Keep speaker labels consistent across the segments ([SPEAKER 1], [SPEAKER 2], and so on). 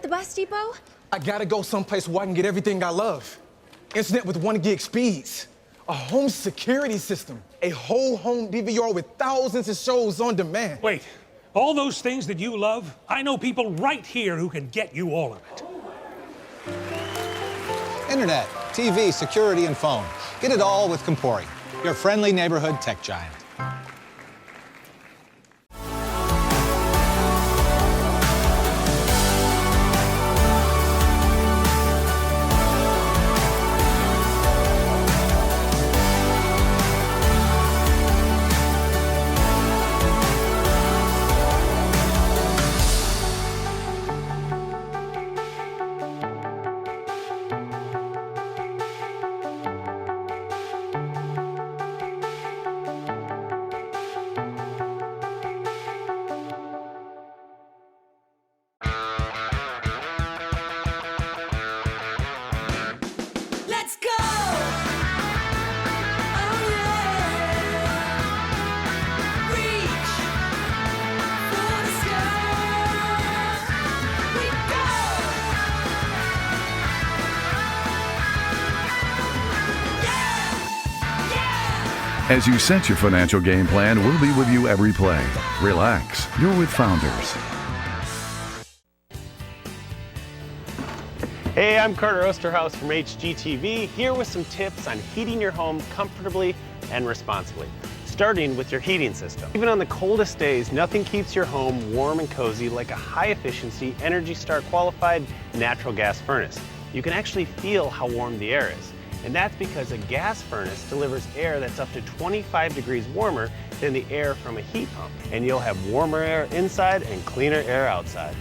[SPEAKER 1] at the bus depot?
[SPEAKER 2] I gotta go someplace where I can get everything I love. Internet with 1 gig speeds. A home security system. A whole home DVR with thousands of shows on demand.
[SPEAKER 3] Wait, all those things that you love, I know people right here who can get you all of it.
[SPEAKER 4] Internet, TV, security, and phone. Get it all with Compori, your friendly neighborhood tech giant.
[SPEAKER 1] Let's go! Oh yeah! Reach for the sky. We go! Yeah! Yeah!
[SPEAKER 5] As you set your financial game plan, we'll be with you every play. Relax. You're with Founders.
[SPEAKER 6] Hey, I'm Carter Osterhaus from HGTV, here with some tips on heating your home comfortably and responsibly, starting with your heating system. Even on the coldest days, nothing keeps your home warm and cozy like a high-efficiency, Energy Star qualified natural gas furnace. You can actually feel how warm the air is, and that's because a gas furnace delivers air that's up to 25 degrees warmer than the air from a heat pump, and you'll have warmer air inside and cleaner air outside.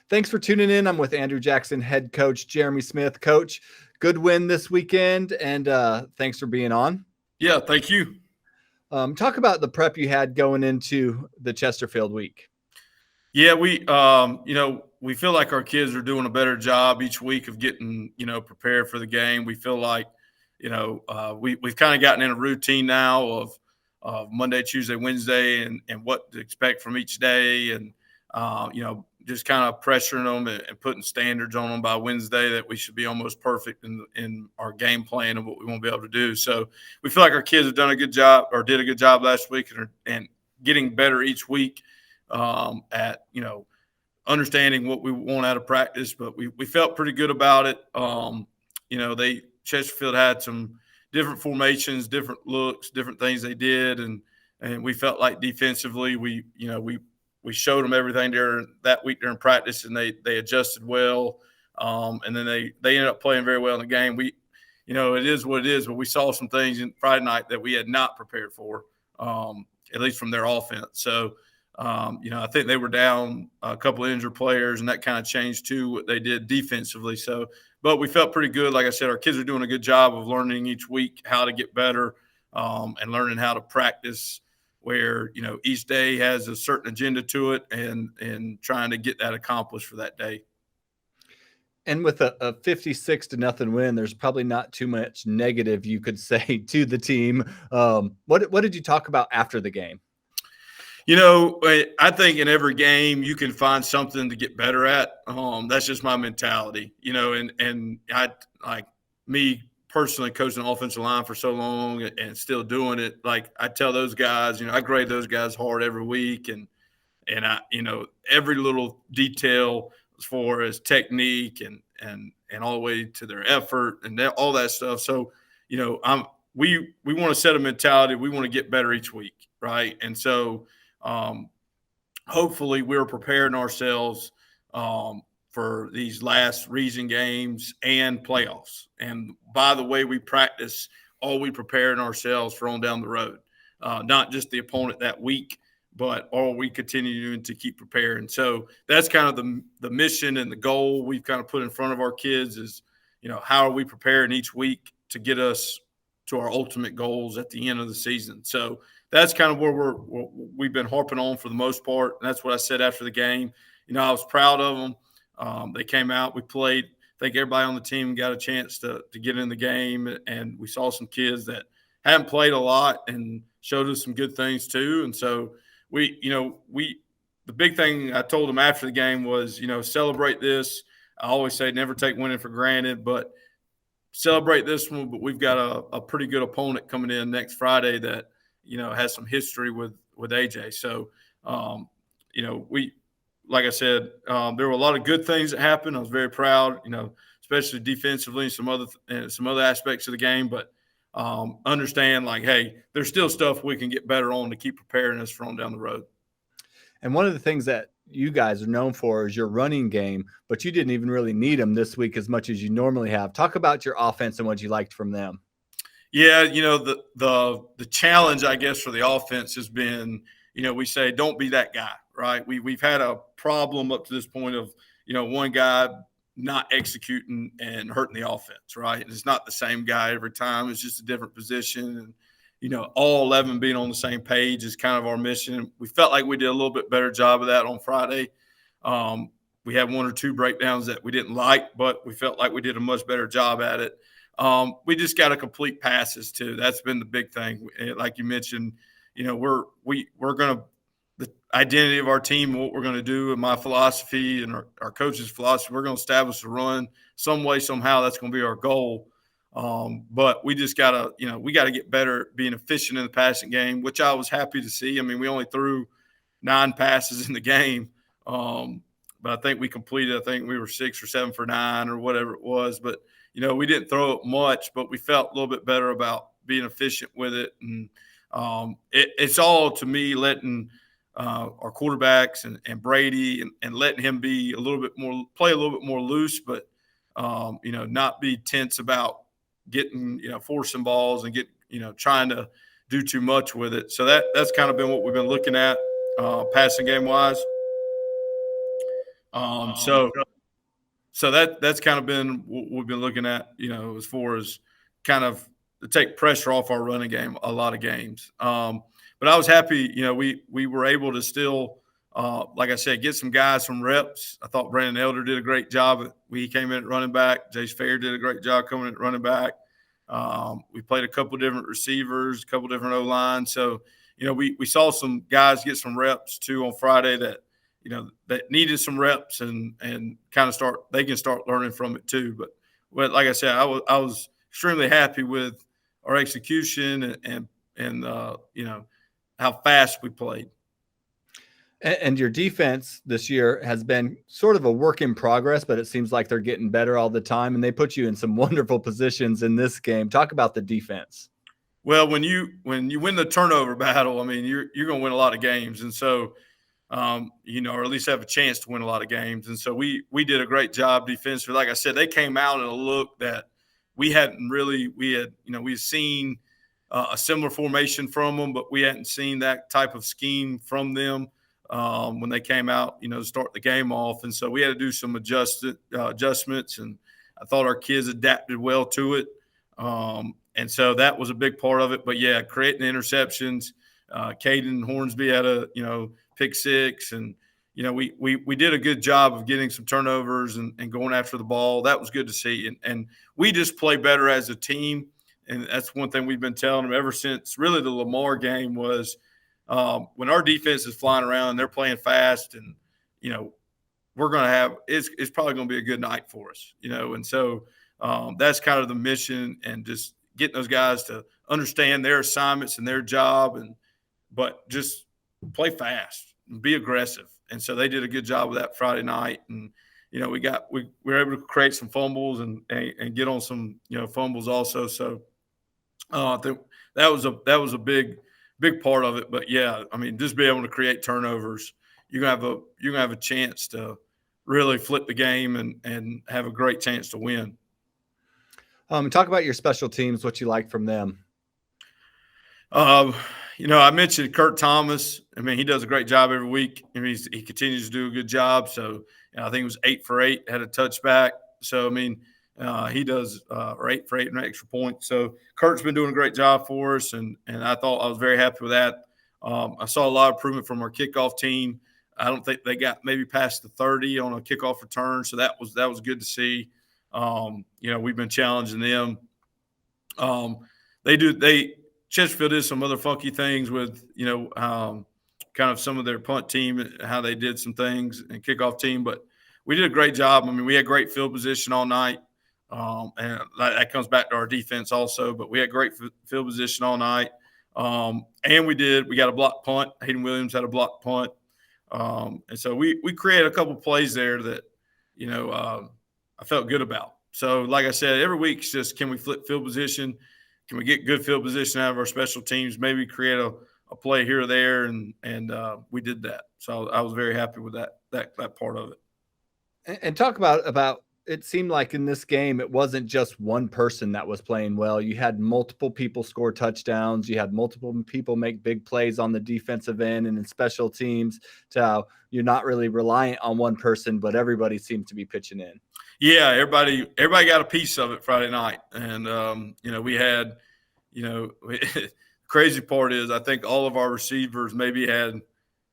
[SPEAKER 7] Thanks for tuning in. I'm with Andrew Jackson, head coach Jeremy Smith. Coach, good win this weekend, and thanks for being on.
[SPEAKER 8] Yeah, thank you.
[SPEAKER 7] Talk about the prep you had going into the Chesterfield week.
[SPEAKER 8] Yeah, we feel like our kids are doing a better job each week of getting, prepared for the game. We feel like, we've kind of gotten in a routine now of Monday, Tuesday, Wednesday, and what to expect from each day, and just kind of pressuring them and putting standards on them by Wednesday that we should be almost perfect in our game plan and what we want to be able to do. So we feel like our kids have done a good job, or did a good job last week, and getting better each week at understanding what we want out of practice. But we felt pretty good about it. Chesterfield had some different formations, different looks, different things they did, and we felt like defensively we showed them everything that week during practice, and they adjusted well. And then they ended up playing very well in the game. It is what it is, but we saw some things in Friday night that we had not prepared for, at least from their offense. So, I think they were down a couple of injured players, and that kind of changed too what they did defensively. So, but we felt pretty good. Like I said, our kids are doing a good job of learning each week how to get better, and learning how to practice, where each day has a certain agenda to it, and trying to get that accomplished for that day.
[SPEAKER 7] And with a 56-0 win, there's probably not too much negative you could say to the team. What did you talk about after the game?
[SPEAKER 8] I think in every game you can find something to get better at. That's just my mentality, and I, like me personally, coaching the offensive line for so long and still doing it. Like I tell those guys, I grade those guys hard every week, and I, every little detail as far as technique and all the way to their effort and all that stuff. So, we want to set a mentality. We want to get better each week, right? And so, hopefully, we're preparing ourselves for these last region games and playoffs. And by the way we practice, are we preparing ourselves for on down the road? Not just the opponent that week, but are we continuing to keep preparing? So that's kind of the mission and the goal we've kind of put in front of our kids is, how are we preparing each week to get us to our ultimate goals at the end of the season? So that's kind of where we've been harping on for the most part. And that's what I said after the game. I was proud of them. They came out, we played. I think everybody on the team got a chance to get in the game, and we saw some kids that hadn't played a lot and showed us some good things too. And so the big thing I told them after the game was, celebrate this. I always say never take winning for granted, but celebrate this one. But we've got a pretty good opponent coming in next Friday that, has some history with AJ. So, like I said, there were a lot of good things that happened. I was very proud, especially defensively and some other aspects of the game. But understand, hey, there's still stuff we can get better on to keep preparing us for on down the road.
[SPEAKER 7] And one of the things that you guys are known for is your running game, but you didn't even really need them this week as much as you normally have. Talk about your offense and what you liked from them.
[SPEAKER 8] Yeah, the challenge, I guess, for the offense has been, we say don't be that guy, right? We've had a problem up to this point of, one guy not executing and hurting the offense, right? And it's not the same guy every time. It's just a different position. And, all 11 being on the same page is kind of our mission. We felt like we did a little bit better job of that on Friday. We had one or two breakdowns that we didn't like, but we felt like we did a much better job at it. We just got to complete passes too. That's been the big thing. Like you mentioned, we're going to – the identity of our team, what we're going to do, and my philosophy and our coach's philosophy, we're going to establish a run some way, somehow. That's going to be our goal. But we just got to, we got to get better at being efficient in the passing game, which I was happy to see. I mean, we only threw 9 passes in the game. But I think we completed, we were 6 or 7 for 9 or whatever it was. But, we didn't throw it much, but we felt a little bit better about being efficient with it. And it's all, to me, letting our quarterbacks and Brady and letting him be play a little bit more loose, but, not be tense about getting, forcing balls and trying to do too much with it. So that's kind of been what we've been looking at passing game wise. So that's kind of been what we've been looking at, as far as kind of to take pressure off our running game a lot of games. But I was happy, we were able to still, like I said, get some guys some reps. I thought Brandon Elder did a great job. He came in at running back. Jace Fair did a great job coming in at running back. We played a couple different receivers, a couple different O-lines. So, we saw some guys get some reps too on Friday that, that needed some reps and kind of they can start learning from it too. But like I said, I was extremely happy with our execution and how fast we played.
[SPEAKER 7] And your defense this year has been sort of a work in progress, but it seems like they're getting better all the time, and they put you in some wonderful positions in this game. Talk about the defense.
[SPEAKER 8] Well, when you win the turnover battle, I mean, you're going to win a lot of games, and so or at least have a chance to win a lot of games. And so we did a great job defensively. Like I said, they came out in a look that we hadn't really – we had seen a similar formation from them, but we hadn't seen that type of scheme from them when they came out, to start the game off. And so we had to do some adjustments, and I thought our kids adapted well to it. And so that was a big part of it. But, yeah, creating the interceptions. Caden Hornsby had a, pick 6. And, we did a good job of getting some turnovers and going after the ball. That was good to see. And we just play better as a team. And that's one thing we've been telling them ever since really the Lamar game was when our defense is flying around and they're playing fast and, we're going to have it's probably going to be a good night for us, And so that's kind of the mission and just getting those guys to understand their assignments and their job but just play fast and be aggressive. And so they did a good job of that Friday night. And, we were able to create some fumbles and get on some, fumbles also. So I think that was a big part of it. But yeah, I mean, just be able to create turnovers, you're gonna have a chance to really flip the game and have a great chance to win.
[SPEAKER 7] Talk about your special teams, what you like from them.
[SPEAKER 8] I mentioned Kurt Thomas. I mean, he does a great job every week. I mean, he continues to do a good job. So I think it was 8 for 8, had a touchback. So, I mean, he does or 8 for 8 and an extra point. So Kurt's been doing a great job for us, and I was very happy with that. I saw a lot of improvement from our kickoff team. I don't think they got maybe past the 30 on a kickoff return, so that was good to see. We've been challenging them. Chesterfield did some other funky things with, kind of some of their punt team, how they did some things, and kickoff team. But we did a great job. I mean, we had great field position all night. And that comes back to our defense also. But we had great field position all night. And we got a block punt. Hayden Williams had a block punt. And so we created a couple plays there that, I felt good about. So, like I said, every week it's just, can we flip field position? Can we get good field position out of our special teams? Maybe create a play here or there, and we did that. So I was very happy with that part of it.
[SPEAKER 7] And talk about it seemed like in this game it wasn't just one person that was playing well. You had multiple people score touchdowns. You had multiple people make big plays on the defensive end and in special teams. So you're not really reliant on one person, but everybody seems to be pitching in.
[SPEAKER 8] Yeah, everybody got a piece of it Friday night, and we had, crazy part is I think all of our receivers maybe had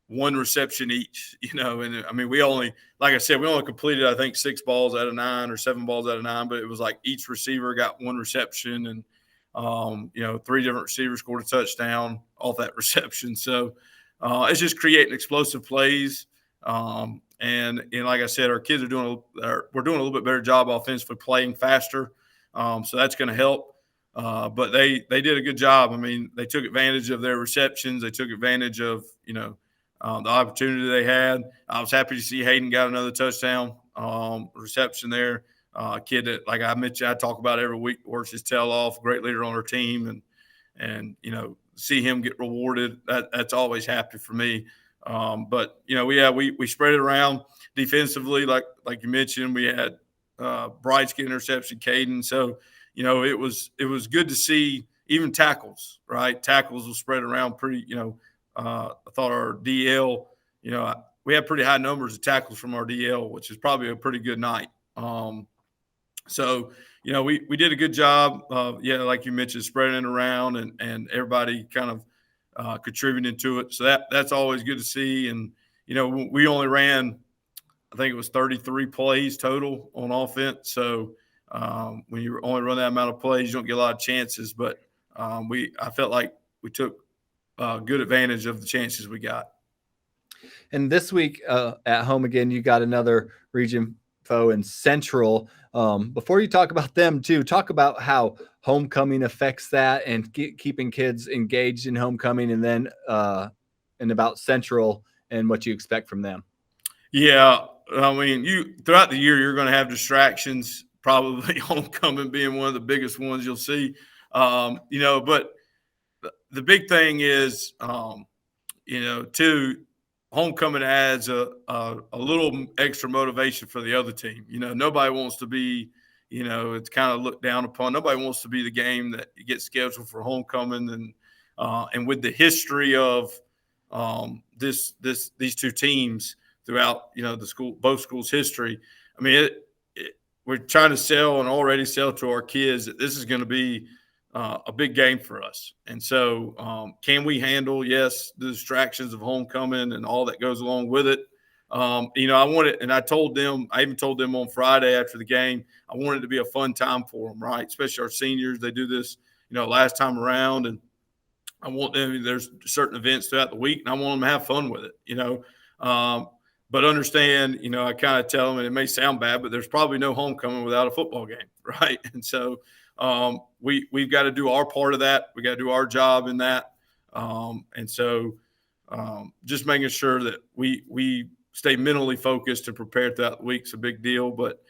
[SPEAKER 8] one reception each, and I mean, like I said, we only completed, I think, 6 balls out of 9 or 7 balls out of 9, but it was like each receiver got one reception, and 3 different receivers scored a touchdown off that reception. So it's just creating explosive plays. And like I said, our kids we're doing a little bit better job offensively, playing faster. So that's going to help. But they did a good job. I mean, they took advantage of their receptions. They took advantage of, the opportunity they had. I was happy to see Hayden got another touchdown reception there. Kid that, like I mentioned, I talk about every week, works his tail off, great leader on our team. And see him get rewarded, that's always happy for me. But we spread it around defensively, like you mentioned. We had Bryce get interception, Caden. So it was good to see even tackles. Right, tackles will spread around pretty. I thought our DL. We had pretty high numbers of tackles from our DL, which is probably a pretty good night. So we did a good job. Like you mentioned, spreading it around and everybody kind of contributing to it. So that's always good to see. And, we only ran, I think it was 33 plays total on offense. So when you only run that amount of plays, you don't get a lot of chances. But I felt like we took good advantage of the chances we got.
[SPEAKER 7] And this week at home again, you got another region foe in Central. Before you talk about them too, talk about how homecoming affects that and keeping kids engaged in homecoming, and then and about Central and what you expect from them.
[SPEAKER 8] Yeah, I mean, throughout the year you're going to have distractions. Probably homecoming being one of the biggest ones you'll see. But the big thing is, homecoming adds a little extra motivation for the other team. Nobody wants to be, it's kind of looked down upon. Nobody wants to be the game that gets scheduled for homecoming. And with the history of these two teams throughout, both schools' history, I mean, we're trying to sell and already sell to our kids that this is going to be a big game for us. And so can we handle, yes, the distractions of homecoming and all that goes along with it? I wanted, and I even told them on Friday after the game, I wanted it to be a fun time for them, right? Especially our seniors. They do this, last time around. And I want them, there's certain events throughout the week, and I want them to have fun with it, but understand, I kind of tell them, and it may sound bad, but there's probably no homecoming without a football game, right? And so we've got to do our part of that. We got to do our job in that. And so just making sure that we stay mentally focused and prepared throughout the week is a big deal. But,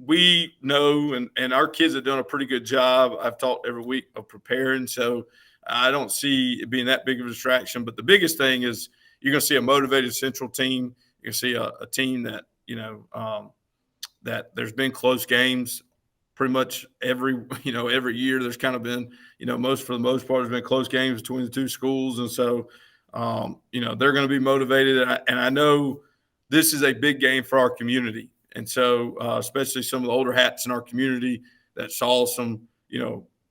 [SPEAKER 8] we know, and our kids have done a pretty good job. I've talked every week of preparing. So I don't see it being that big of a distraction. But the biggest thing is you're going to see a motivated Central team. You're going to see a team that, that there's been close games pretty much every year. There's kind of been, for the most part, there's been close games between the two schools. And so, they're going to be motivated. And I know this is a big game for our community. And so, especially some of the older hats in our community that saw some,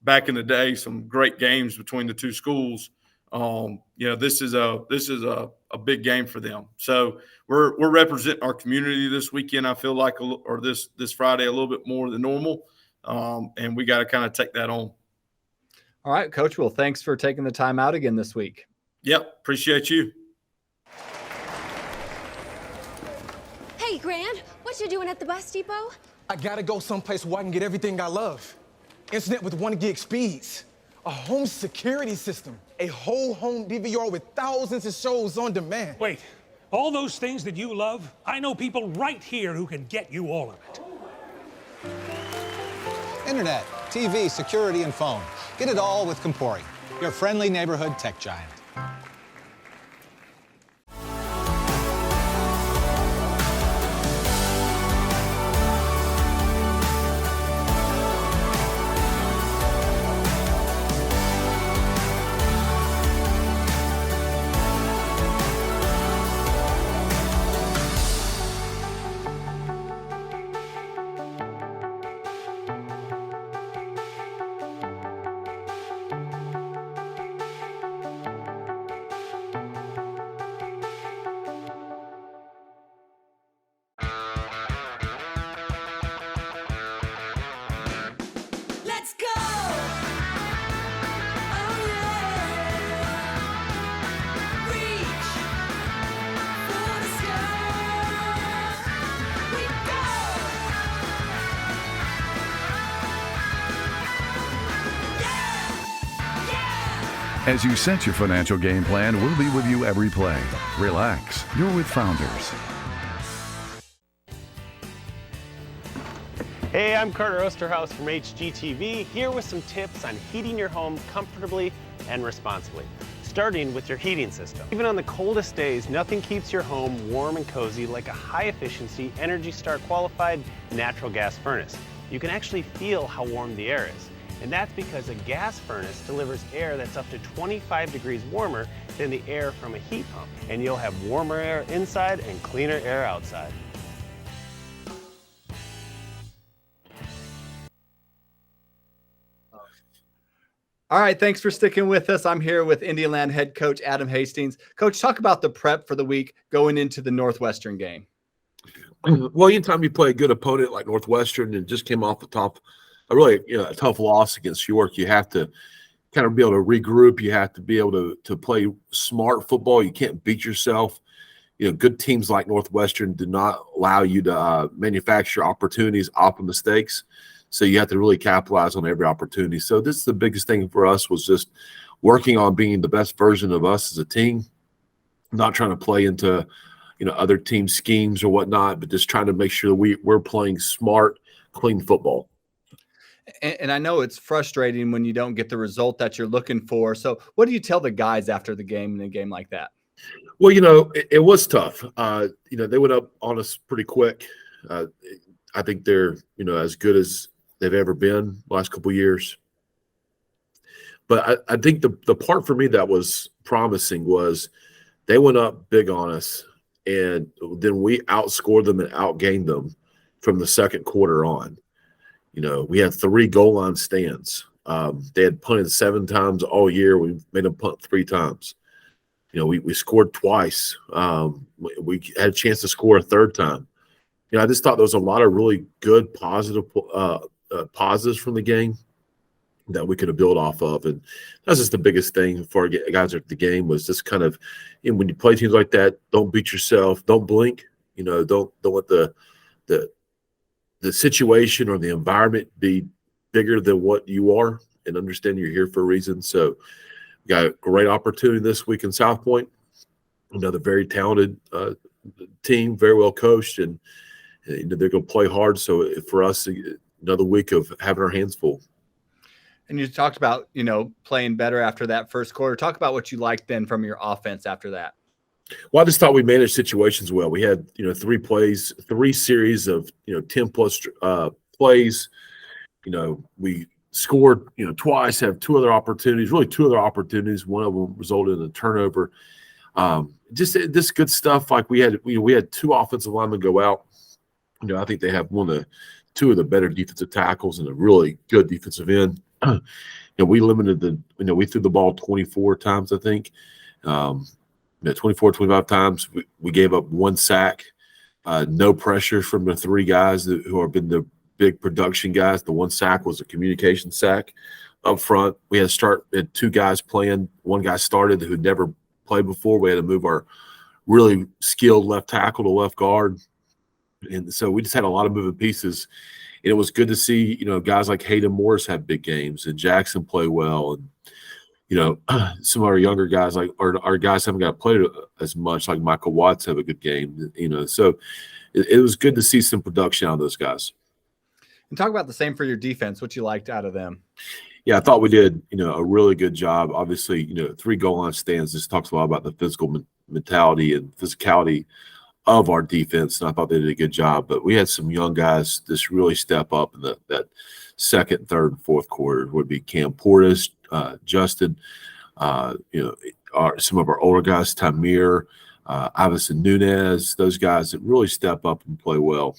[SPEAKER 8] back in the day, some great games between the two schools. This is a big game for them. So we're representing our community this weekend. I feel like, or this Friday, a little bit more than normal. And we got to kind of take that on.
[SPEAKER 7] All right, Coach. Well, thanks for taking the time out again this week.
[SPEAKER 8] Yep, appreciate you.
[SPEAKER 1] Hey, Grant, what you doing at the bus depot?
[SPEAKER 2] I gotta go someplace where I can get everything I love. Internet with 1 gig speeds. A home security system. A whole home DVR with thousands of shows on demand.
[SPEAKER 3] Wait, all those things that you love, I know people right here who can get you all of it.
[SPEAKER 4] Internet, TV, security, and phone. Get it all with Compori, your friendly neighborhood tech giant.
[SPEAKER 1] Let's go! Oh yeah! Reach for the sky. We go! Yeah! Yeah!
[SPEAKER 5] As you set your financial game plan, we'll be with you every play. Relax. You're with Founders.
[SPEAKER 6] Hey, I'm Carter Osterhaus from HGTV, here with some tips on heating your home comfortably and responsibly, starting with your heating system. Even on the coldest days, nothing keeps your home warm and cozy like a high-efficiency, Energy Star qualified natural gas furnace. You can actually feel how warm the air is, and that's because a gas furnace delivers air that's up to 25 degrees warmer than the air from a heat pump, and you'll have warmer air inside and cleaner air outside.
[SPEAKER 7] All right, thanks for sticking with us. I'm here with Indianland head coach Adam Hastings. Coach, talk about the prep for the week going into the Northwestern game.
[SPEAKER 9] Well, anytime you play a good opponent like Northwestern and just came off the top, a tough loss against York, you have to kind of be able to regroup. You have to be able to play smart football. You can't beat yourself. Good teams like Northwestern do not allow you to manufacture opportunities off of mistakes. So you have to really capitalize on every opportunity. So this is the biggest thing for us, was just working on being the best version of us as a team, not trying to play into other team schemes or whatnot, but just trying to make sure that we're playing smart, clean football.
[SPEAKER 7] And I know it's frustrating when you don't get the result that you're looking for. So what do you tell the guys after the game in a game like that?
[SPEAKER 9] Well, it was tough. They went up on us pretty quick. I think they're, as good as they've ever been the last couple of years. But I think the part for me that was promising was they went up big on us, and then we outscored them and outgained them from the second quarter on. We had 3 goal line stands. They had punted 7 times all year. We made them punt 3 times. We scored twice. We had a chance to score a 3rd time. I just thought there was a lot of really good positives from the game that we could have built off of. And that's just the biggest thing for guys at the game, was just kind of, when you play teams like that, don't beat yourself, don't blink, don't let the situation or the environment be bigger than what you are, and understand you're here for a reason. So we got a great opportunity this week in South Point, another very talented team, very well coached, and they're going to play hard. So for us, another week of having our hands full.
[SPEAKER 7] And you talked about, playing better after that first quarter. Talk about what you liked then from your offense after that.
[SPEAKER 9] Well, I just thought we managed situations well. We had, 3 series of, 10-plus plays. We scored, twice, have 2 other opportunities, really 2 other opportunities. One of them resulted in a turnover. Just this good stuff. Like we had 2 offensive linemen go out. I think they have 2 of the better defensive tackles and a really good defensive end. We limited we threw the ball 24 times, I think. 24, 25 times. We gave up 1 sack. No pressure from the 3 guys who have been the big production guys. The 1 sack was a communication sack up front. We had two guys playing. One guy started who'd never played before. We had to move our really skilled left tackle to left guard. And so we just had a lot of moving pieces. And it was good to see, guys like Hayden Morris have big games and Jackson play well. And, some of our younger guys, like our guys haven't got to play as much, like Michael Watts have a good game, So it was good to see some production out of those guys.
[SPEAKER 7] And talk about the same for your defense, what you liked out of them.
[SPEAKER 9] Yeah, I thought we did, a really good job. Obviously, 3 goal line stands. This talks a lot about the physical mentality and physicality of our defense, and I thought they did a good job. But we had some young guys just really step up in that second, third, and fourth quarter. Would be Cam Portis, Justin, some of our older guys, Tamir, Iverson Nunez, those guys that really step up and play well.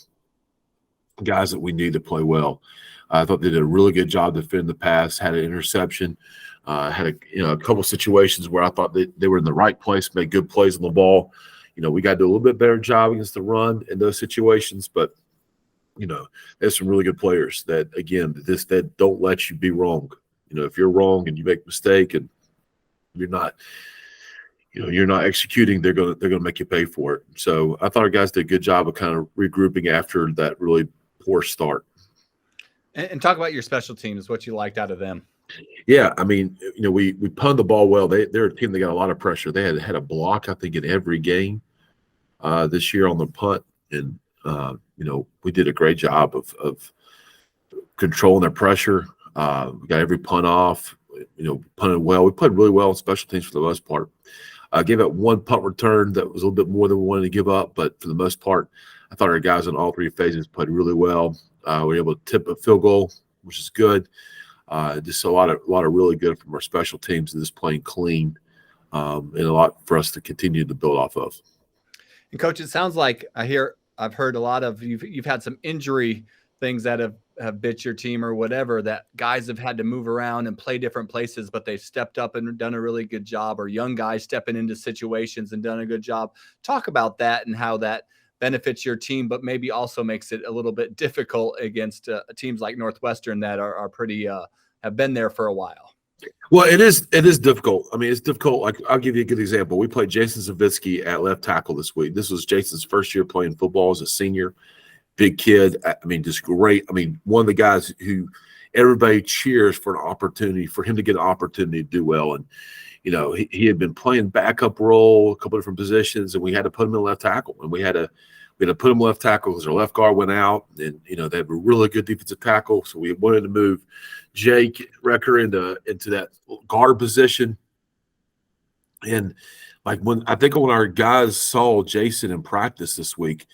[SPEAKER 9] Guys that we need to play well. I thought they did a really good job defending the pass, had an interception, had a couple situations where I thought they were in the right place, made good plays on the ball. We got to do a little bit better job against the run in those situations, but there's some really good players that, again, that don't let you be wrong. If you're wrong and you make a mistake and you're not executing, they're gonna make you pay for it. So I thought our guys did a good job of kind of regrouping after that really poor start.
[SPEAKER 7] And talk about your special teams, what you liked out of them.
[SPEAKER 9] Yeah, I mean, we punted the ball well. They're a team that got a lot of pressure. They had a block, I think, in every game this year on the punt, and we did a great job of controlling their pressure. We got every punt off. Punted well. We played really well on special teams for the most part. Gave up one punt return that was a little bit more than we wanted to give up, but for the most part, I thought our guys in all 3 phases played really well. We were able to tip a field goal, which is good. Just a lot of really good from our special teams and just playing clean, and a lot for us to continue to build off of.
[SPEAKER 7] And Coach, it sounds like I've heard a lot of you've had some injury things that have bit your team or whatever, that guys have had to move around and play different places, but they've stepped up and done a really good job, or young guys stepping into situations and done a good job. Talk about that and how that benefits your team, but maybe also makes it a little bit difficult against teams like Northwestern that are pretty have been there for a while.
[SPEAKER 9] Well, it is difficult. I mean, it's difficult. Like, I'll give you a good example. We played Jason Zavitsky at left tackle this week. This was Jason's first year playing football as a senior. Big kid. I mean, just great. I mean, one of the guys who everybody cheers for an opportunity, for him to get an opportunity to do well. And, he had been playing backup role, a couple different positions, and we had to put him in left tackle. And we had to put him left tackle because our left guard went out, and, they have a really good defensive tackle. So we wanted to move Jake Recker into that guard position. And when our guys saw Jason in practice this week,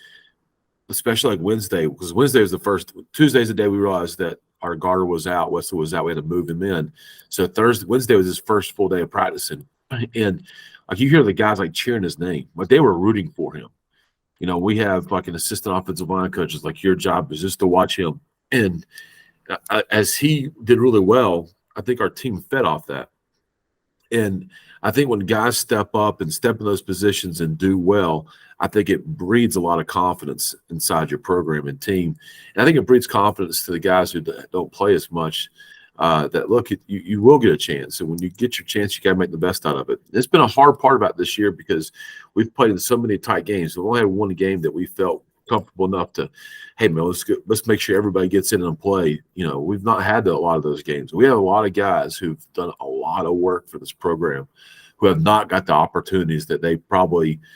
[SPEAKER 9] especially like Wednesday, because Wednesday was Tuesday's the day we realized that our guard was out, Wesley was out, we had to move him in. So Wednesday was his first full day of practicing. And you hear the guys cheering his name, they were rooting for him. We have an assistant offensive line coach. It's your job is just to watch him. And as he did really well, I think our team fed off that. And I think when guys step up and step in those positions and do well, I think it breeds a lot of confidence inside your program and team. And I think it breeds confidence to the guys who don't play as much, that look, you will get a chance. And when you get your chance, you got to make the best out of it. It's been a hard part about this year because we've played in so many tight games. We've only had one game that we felt comfortable enough to, hey, man, let's make sure everybody gets in and play. We've not had a lot of those games. We have a lot of guys who've done a lot of work for this program who have not got the opportunities that they probably –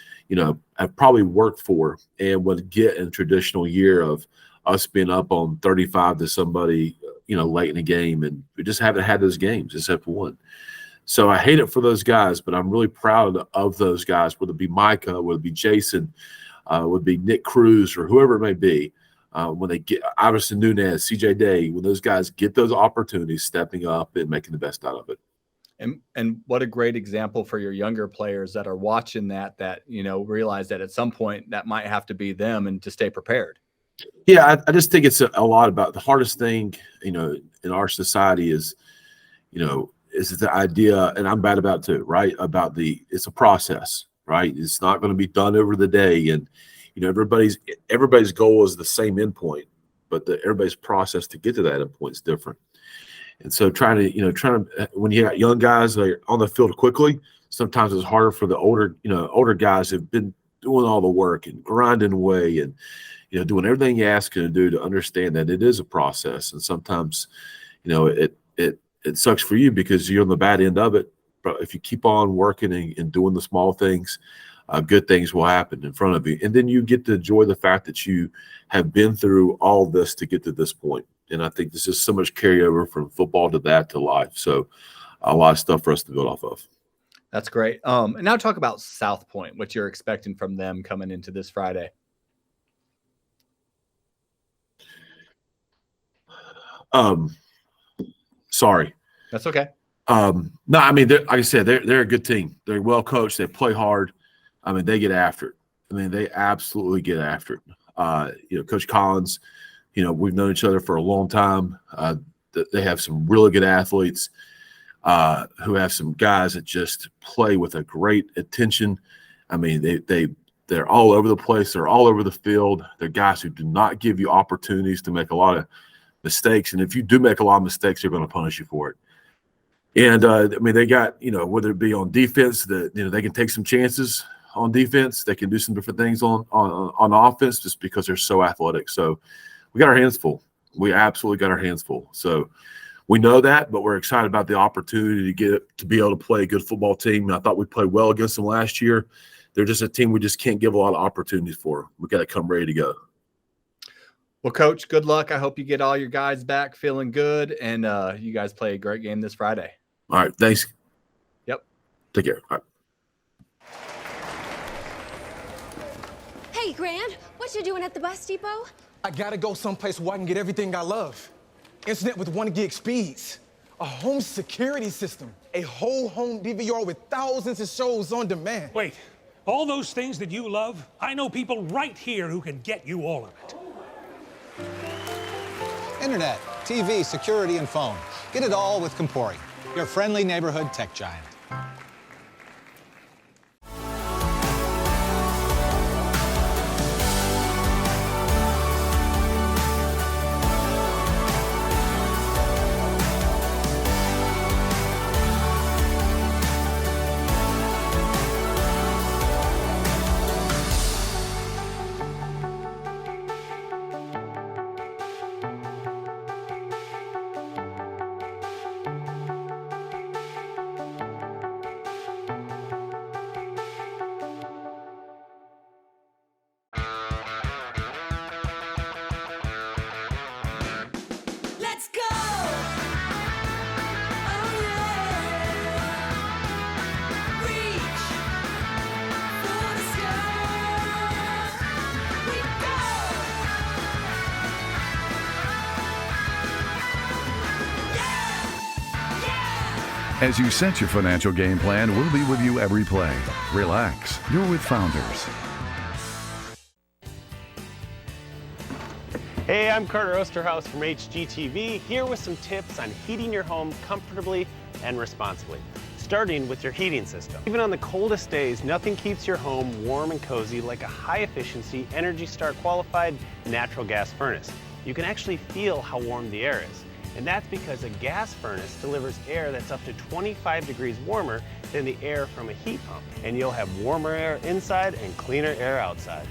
[SPEAKER 9] have probably worked for and would get in a traditional year of us being up on 35 to somebody, late in the game. And we just haven't had those games except for one. So I hate it for those guys, but I'm really proud of those guys, whether it be Micah, whether it be Jason, whether it be Nick Cruz or whoever it may be. When they get Iverson Nunez, CJ Day, when those guys get those opportunities, stepping up and making the best out of it.
[SPEAKER 7] And what a great example for your younger players that are watching that realize that at some point that might have to be them and to stay prepared.
[SPEAKER 9] Yeah, I just think it's a lot about the hardest thing, in our society is the idea, and I'm bad about it too, right? About it's a process, right? It's not going to be done over the day. And, everybody's goal is the same endpoint, but everybody's process to get to that endpoint is different. And so when you got young guys that are on the field quickly, sometimes it's harder for the older guys who've been doing all the work and grinding away and, doing everything you ask them to do to understand that it is a process. And sometimes, it sucks for you because you're on the bad end of it. But if you keep on working and doing the small things, good things will happen in front of you. And then you get to enjoy the fact that you have been through all this to get to this point. And I think there's just so much carryover from football to that to life. So a lot of stuff for us to build off of.
[SPEAKER 7] That's great. And now talk about South Point, what you're expecting from them coming into this Friday.
[SPEAKER 9] Sorry.
[SPEAKER 7] That's okay.
[SPEAKER 9] No, I mean, like I said, they're a good team. They're well coached. They play hard. I mean, they get after it. I mean, they absolutely get after it. Coach Collins, we've known each other for a long time. They have some really good athletes who have some guys that just play with a great attention. I mean, they're all over the place. They're all over the field. They're guys who do not give you opportunities to make a lot of mistakes. And if you do make a lot of mistakes, they're going to punish you for it. And I mean, they got, whether it be on defense, that they can take some chances on defense. They can do some different things on offense just because they're so athletic. So we got our hands full. We absolutely got our hands full. So we know that, but we're excited about the opportunity to be able to play a good football team. And I thought we played well against them last year. They're just a team we just can't give a lot of opportunities for. We got to come ready to go.
[SPEAKER 7] Well, Coach, good luck. I hope you get all your guys back feeling good, and you guys play a great game this Friday.
[SPEAKER 9] All right. Thanks.
[SPEAKER 7] Yep.
[SPEAKER 9] Take care. All right.
[SPEAKER 1] Hey, Grant, what you doing at the bus depot?
[SPEAKER 2] I gotta go someplace where I can get everything I love. Internet with 1 gig speeds. A home security system. A whole home DVR with thousands of shows on demand.
[SPEAKER 3] Wait, all those things that you love, I know people right here who can get you all of it.
[SPEAKER 4] Internet, TV, security, and phone. Get it all with Compori, your friendly neighborhood tech giant.
[SPEAKER 1] Let's go! Oh, yeah! Reach for the sky! We go! Yeah! Yeah!
[SPEAKER 5] As you set your financial game plan, we'll be with you every play. Relax. You're with Founders.
[SPEAKER 6] Hey, I'm Carter Osterhaus from HGTV, here with some tips on heating your home comfortably and responsibly, starting with your heating system. Even on the coldest days, nothing keeps your home warm and cozy like a high-efficiency, Energy Star qualified natural gas furnace. You can actually feel how warm the air is, and that's because a gas furnace delivers air that's up to 25 degrees warmer than the air from a heat pump, and you'll have warmer air inside and cleaner air outside.